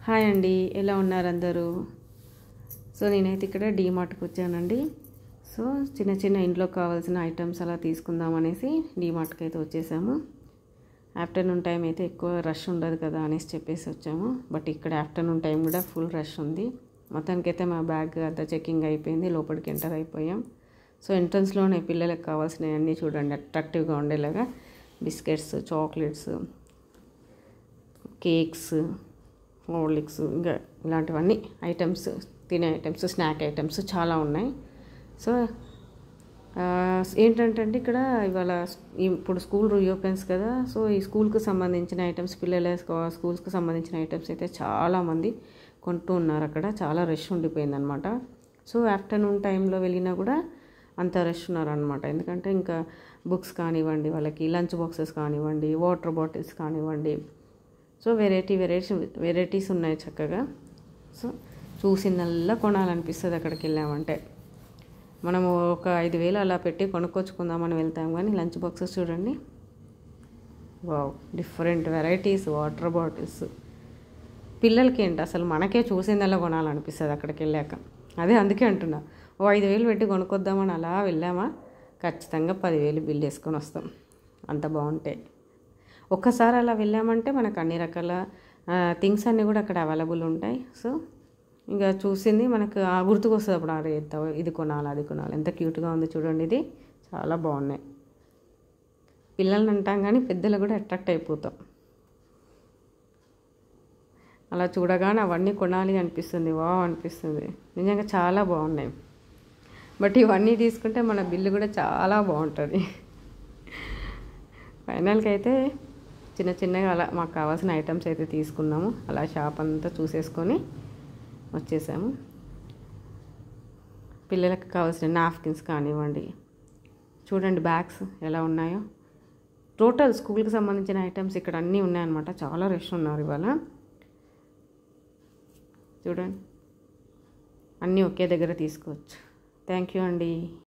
Hi అండి, ఎలా ఉన్నారు అందరూ? సో నేనైతే ఇక్కడ డీమార్ట్కి వచ్చానండి. సో చిన్న చిన్న ఇంట్లో కావాల్సిన ఐటమ్స్ అలా తీసుకుందాం అనేసి డీమార్ట్కి అయితే వచ్చేసాము. ఆఫ్టర్నూన్ టైం అయితే ఎక్కువ రష్ ఉండదు కదా అనేసి చెప్పేసి వచ్చాము. బట్ ఇక్కడ ఆఫ్టర్నూన్ టైం కూడా ఫుల్ రష్ ఉంది. మొత్తానికైతే మా బ్యాగ్ అంతా చెకింగ్ అయిపోయింది, లోపలికి ఎంటర్ అయిపోయాం. సో ఎంట్రన్స్లోనే పిల్లలకు కావాల్సినవి అన్నీ చూడండి, అట్రాక్టివ్గా ఉండేలాగా బిస్కెట్స్, చాక్లెట్స్, కేక్స్, హార్లిక్స్, ఇంకా ఇలాంటివన్నీ ఐటమ్స్, తినే ఐటమ్స్, స్నాక్ ఐటమ్స్ చాలా ఉన్నాయి. సో ఏంటంటే ఇక్కడ ఇవాళ ఇప్పుడు స్కూల్ రీఓపెన్స్ కదా. సో ఈ స్కూల్కి సంబంధించిన ఐటమ్స్, పిల్లల స్కూల్స్కి సంబంధించిన ఐటమ్స్ అయితే చాలామంది కొంటూ ఉన్నారు. అక్కడ చాలా రష్ ఉండిపోయిందనమాట. సో ఆఫ్టర్నూన్ టైంలో వెళ్ళినా కూడా అంత రష్ ఉన్నారనమాట. ఎందుకంటే ఇంకా బుక్స్ కానివ్వండి, వాళ్ళకి లంచ్ బాక్సెస్ కానివ్వండి, వాటర్ బాటిల్స్ కానివ్వండి, సో వెరైటీస్ ఉన్నాయి చక్కగా. సో చూసిందల్లా కొనాలనిపిస్తుంది అక్కడికి వెళ్ళామంటే. మనము ఒక 5,000 అలా పెట్టి కొనుక్కొచ్చుకుందామని వెళ్తాం, కానీ లంచ్ బాక్సెస్ చూడండి, wow, different varieties, water bottles. పిల్లలకి ఏంటి అసలు, మనకే చూసిందల్లా కొనాలనిపిస్తుంది అక్కడికి వెళ్ళాక. అదే అందుకే అంటున్నా, 5,000 పెట్టి కొనుక్కొద్దామని అలా వెళ్ళామా, ఖచ్చితంగా 10,000 బిల్ వేసుకొని వస్తాం, అంత బాగుంటాయి. ఒక్కసారి అలా వెళ్ళామంటే మనకు అన్ని రకాల థింగ్స్ అన్నీ కూడా అక్కడ అవైలబుల్ ఉంటాయి. సో ఇంకా చూసింది మనకు గుర్తుకు వస్తుంది అప్పుడు, అరే ఇది కొనాలి, అది కొనాలి. ఎంత క్యూట్గా ఉంది చూడండి, ఇది చాలా బాగున్నాయి. పిల్లల్ని అంటాం కానీ పెద్దలు కూడా అట్రాక్ట్ అయిపోతాం. అలా చూడగానే అవన్నీ కొనాలి అనిపిస్తుంది, వావ్ అనిపిస్తుంది. నిజంగా చాలా బాగున్నాయి. బట్ ఇవన్నీ తీసుకుంటే మన బిల్లు కూడా చాలా బాగుంటుంది. ఫైనల్గా అయితే చిన్న చిన్నగా అలా మాకు కావాల్సిన ఐటమ్స్ అయితే తీసుకున్నాము. అలా షాప్ అంతా చూసేసుకొని వచ్చేసాము. పిల్లలకు కావాల్సిన నాప్కిన్స్ కానివ్వండి, చూడండి బ్యాగ్స్ ఎలా ఉన్నాయో. టోటల్ స్కూల్కి సంబంధించిన ఐటమ్స్ ఇక్కడ అన్నీ ఉన్నాయన్నమాట. చాలా రష్ ఉన్నారు ఇవాళ. చూడండి, అన్నీ ఒకే దగ్గర తీసుకోవచ్చు. థ్యాంక్ యూ అండి.